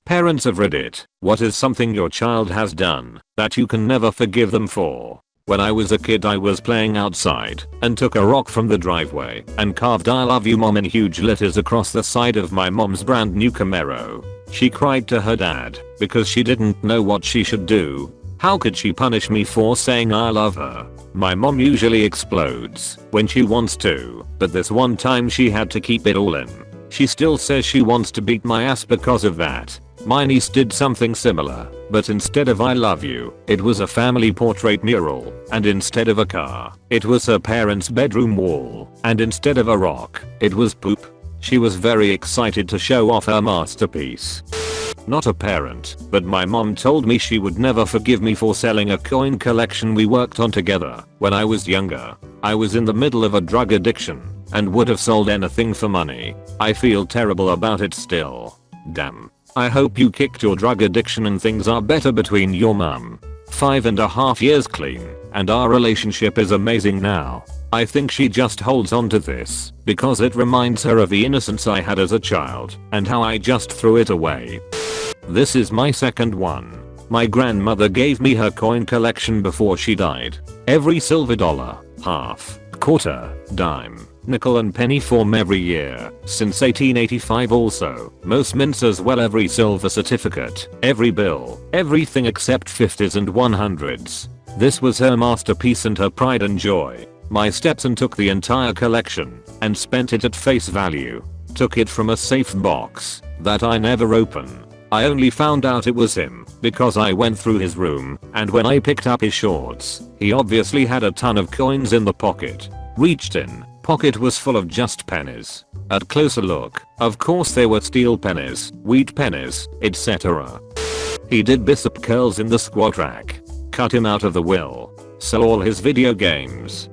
Parents of Reddit, what is something your child has done that you can never forgive them for? When I was a kid I was playing outside and took a rock from the driveway and carved "I love you mom" in huge letters across the side of my mom's brand new Camaro. She cried to her dad because she didn't know what she should do. How could she punish me for saying I love her? My mom usually explodes when she wants to, but this one time she had to keep it all in. She still says she wants to beat my ass because of that. My niece did something similar, but instead of "I love you," it was a family portrait mural, and instead of a car, it was her parents' bedroom wall, and instead of a rock, it was poop. She was very excited to show off her masterpiece. Not a parent, but my mom told me she would never forgive me for selling a coin collection we worked on together when I was younger. I was in the middle of a drug addiction and would have sold anything for money. I feel terrible about it still. Damn. I hope you kicked your drug addiction and things are better between your mum. 5.5 years clean, and our relationship is amazing now. I think she just holds on to this because it reminds her of the innocence I had as a child and how I just threw it away. This is my second one. My grandmother gave me her coin collection before she died. Every silver dollar, half, quarter, dime, nickel and penny form every year since 1885 also. Most mints as well, every silver certificate, every bill, everything except 50s and 100s. This was her masterpiece and her pride and joy. My stepson took the entire collection and spent it at face value. Took it from a safe box that I never opened. I only found out it was him because I went through his room, and when I picked up his shorts, he obviously had a ton of coins in the pocket. Reached in, pocket was full of just pennies. At closer look, of course they were steel pennies, wheat pennies, etc. He did bicep curls in the squat rack. Cut him out of the will. Sell all his video games.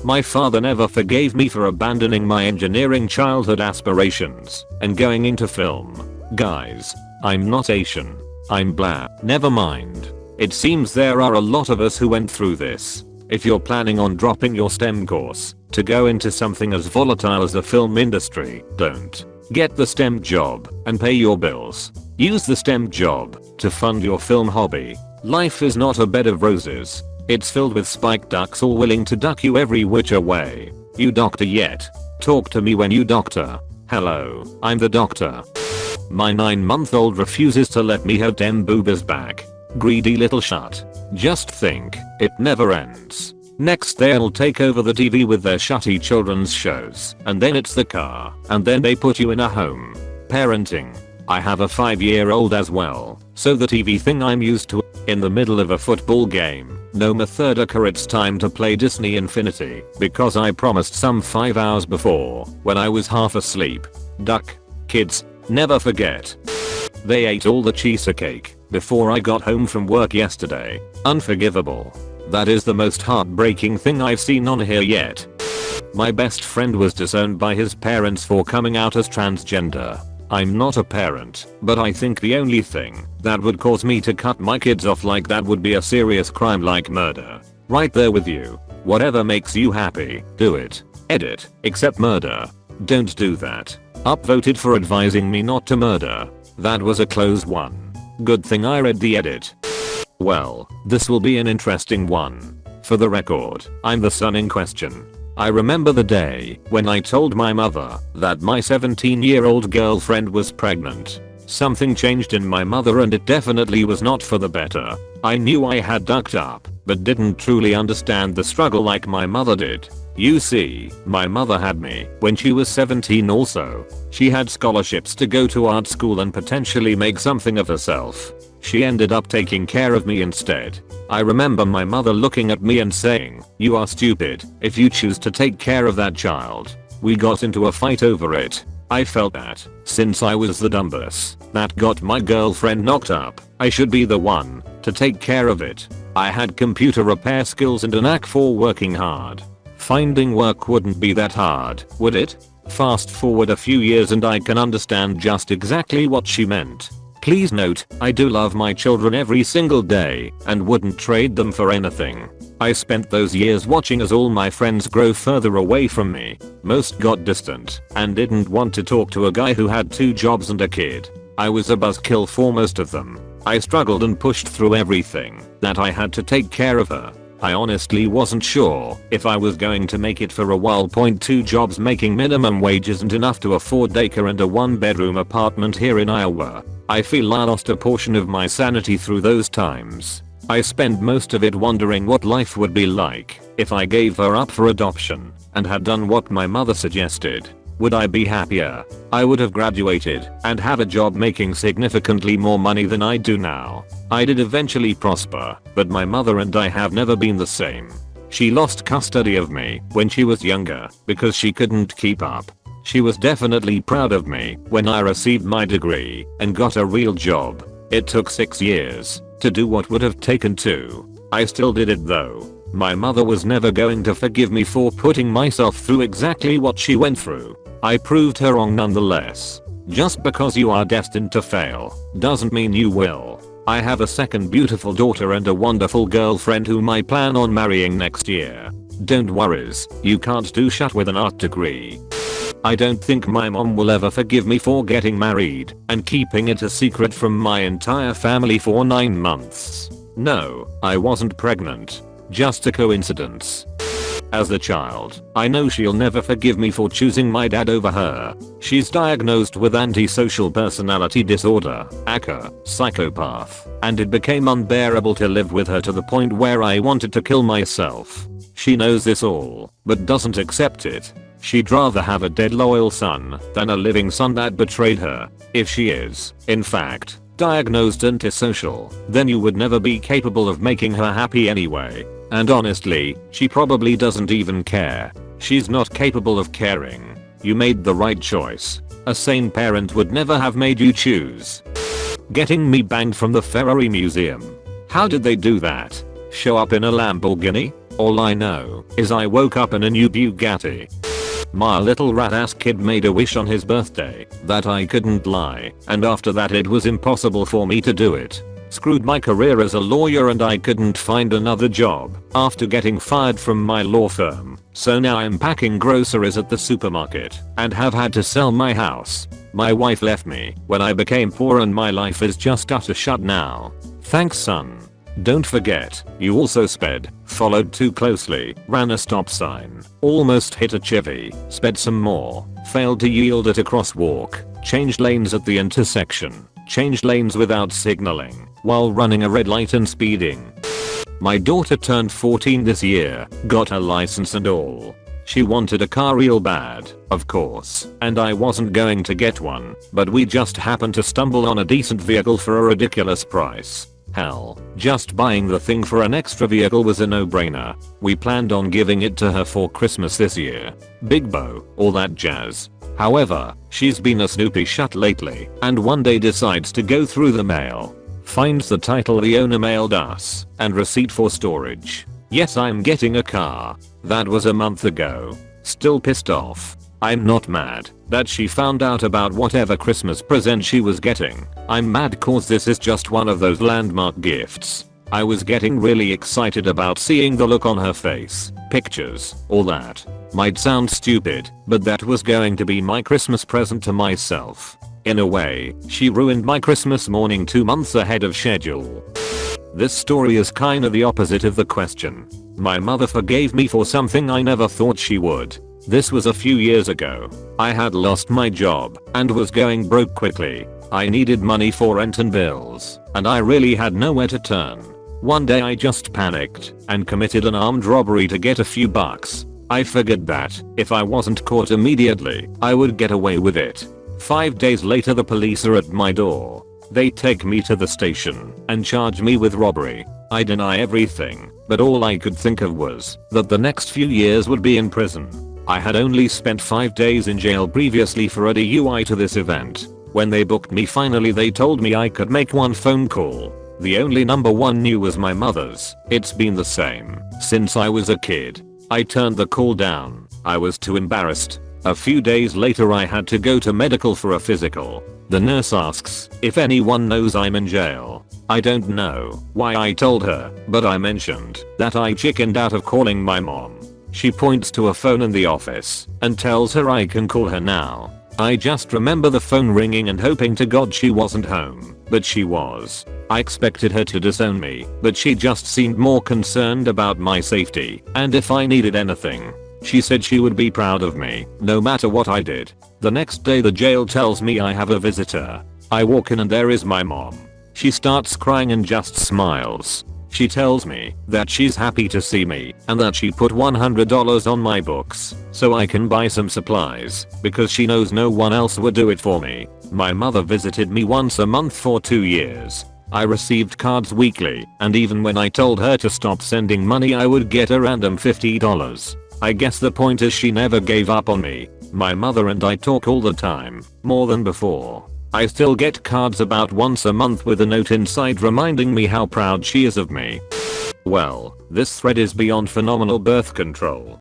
My father never forgave me for abandoning my engineering childhood aspirations and going into film. Guys, I'm not Asian. I'm black. Never mind. It seems there are a lot of us who went through this. If you're planning on dropping your STEM course to go into something as volatile as the film industry, don't. Get the STEM job and pay your bills. Use the STEM job to fund your film hobby. Life is not a bed of roses. It's filled with spiked ducks all willing to duck you every which way. You doctor yet? Talk to me when you doctor. Hello, I'm the doctor. My 9-month-old refuses to let me have dem boobies back. Greedy little shut. Just think, it never ends. Next they'll take over the TV with their shutty children's shows, and then it's the car, and then they put you in a home. Parenting. I have a 5-year-old as well, so the TV thing I'm used to. In the middle of a football game, no method it's time to play Disney Infinity because I promised some 5 hours before when I was half asleep. Duck. Kids, never forget. They ate all the cheesecake before I got home from work yesterday. Unforgivable. That is the most heartbreaking thing I've seen on here yet. My best friend was disowned by his parents for coming out as transgender. I'm not a parent, but I think the only thing that would cause me to cut my kids off like that would be a serious crime like murder. Right there with you. Whatever makes you happy, do it. Edit, except murder. Don't do that. Upvoted for advising me not to murder. That was a close one. Good thing I read the edit. Well, this will be an interesting one. For the record, I'm the son in question. I remember the day when I told my mother that my 17-year-old girlfriend was pregnant. Something changed in my mother and it definitely was not for the better. I knew I had ducked up, but didn't truly understand the struggle like my mother did. You see, my mother had me when she was 17 also. She had scholarships to go to art school and potentially make something of herself. She ended up taking care of me instead. I remember my mother looking at me and saying, "You are stupid if you choose to take care of that child." We got into a fight over it. I felt that, since I was the dumbass that got my girlfriend knocked up, I should be the one to take care of it. I had computer repair skills and a knack for working hard. Finding work wouldn't be that hard, would it? Fast forward a few years and I can understand just exactly what she meant. Please note, I do love my children every single day and wouldn't trade them for anything. I spent those years watching as all my friends grow further away from me. Most got distant and didn't want to talk to a guy who had 2 jobs and a kid. I was a buzzkill for most of them. I struggled and pushed through everything that I had to take care of her. I honestly wasn't sure if I was going to make it for a while. 2 jobs making minimum wage isn't enough to afford daycare and a 1-bedroom apartment here in Iowa. I feel I lost a portion of my sanity through those times. I spent most of it wondering what life would be like if I gave her up for adoption and had done what my mother suggested. Would I be happier? I would have graduated and have a job making significantly more money than I do now. I did eventually prosper, but my mother and I have never been the same. She lost custody of me when she was younger because she couldn't keep up. She was definitely proud of me when I received my degree and got a real job. It took 6 years to do what would have taken 2. I still did it though. My mother was never going to forgive me for putting myself through exactly what she went through. I proved her wrong nonetheless. Just because you are destined to fail doesn't mean you will. I have a second beautiful daughter and a wonderful girlfriend whom I plan on marrying next year. Don't worries, you can't do shit with an art degree. I don't think my mom will ever forgive me for getting married and keeping it a secret from my entire family for 9 months. No, I wasn't pregnant. Just a coincidence. As a child, I know she'll never forgive me for choosing my dad over her. She's diagnosed with antisocial personality disorder, aka psychopath, and it became unbearable to live with her to the point where I wanted to kill myself. She knows this all, but doesn't accept it. She'd rather have a dead loyal son than a living son that betrayed her. If she is, in fact, diagnosed antisocial, then you would never be capable of making her happy anyway. And honestly, she probably doesn't even care. She's not capable of caring. You made the right choice. A sane parent would never have made you choose. Getting me banged from the Ferrari Museum. How did they do that? Show up in a Lamborghini? All I know is I woke up in a new Bugatti. My little rat ass kid made a wish on his birthday that I couldn't lie, and after that it was impossible for me to do it. Screwed my career as a lawyer and I couldn't find another job after getting fired from my law firm. So now I'm packing groceries at the supermarket and have had to sell my house. My wife left me when I became poor and my life is just utter shut now. Thanks son. Don't forget, you also sped, followed too closely, ran a stop sign, almost hit a chivvy, sped some more, failed to yield at a crosswalk, changed lanes at the intersection, changed lanes without signaling, while running a red light and speeding. My daughter turned 14 this year, got her license and all. She wanted a car real bad, of course, and I wasn't going to get one, but we just happened to stumble on a decent vehicle for a ridiculous price. Hell, just buying the thing for an extra vehicle was a no-brainer. We planned on giving it to her for Christmas this year. Big bow, all that jazz. However, she's been a snoopy shut lately and one day decides to go through the mail. Finds the title the owner mailed us and receipt for storage. Yes, I'm getting a car. That was a month ago. Still pissed off. I'm not mad that she found out about whatever Christmas present she was getting. I'm mad cause this is just one of those landmark gifts. I was getting really excited about seeing the look on her face, pictures, all that. Might sound stupid, but that was going to be my Christmas present to myself. In a way, she ruined my Christmas morning 2 months ahead of schedule. This story is kinda the opposite of the question. My mother forgave me for something I never thought she would. This was a few years ago. I had lost my job and was going broke quickly. I needed money for rent and bills, and I really had nowhere to turn. One day I just panicked and committed an armed robbery to get a few bucks. I figured that if I wasn't caught immediately, I would get away with it. 5 days later the police are at my door. They take me to the station and charge me with robbery. I deny everything, but all I could think of was that the next few years would be in prison. I had only spent 5 days in jail previously for a DUI to this event. When they booked me finally they told me I could make one phone call. The only number one knew was my mother's. It's been the same since I was a kid. I turned the call down. I was too embarrassed. A few days later I had to go to medical for a physical. The nurse asks if anyone knows I'm in jail. I don't know why I told her, but I mentioned that I chickened out of calling my mom. She points to a phone in the office and tells her I can call her now. I just remember the phone ringing and hoping to God she wasn't home, but she was. I expected her to disown me, but she just seemed more concerned about my safety and if I needed anything. She said she would be proud of me, no matter what I did. The next day the jail tells me I have a visitor. I walk in and there is my mom. She starts crying and just smiles. She tells me that she's happy to see me and that she put $100 on my books so I can buy some supplies because she knows no one else would do it for me. My mother visited me once a month for 2 years. I received cards weekly, and even when I told her to stop sending money I would get a random $50. I guess the point is she never gave up on me. My mother and I talk all the time, more than before. I still get cards about once a month with a note inside reminding me how proud she is of me. Well, this thread is beyond phenomenal birth control.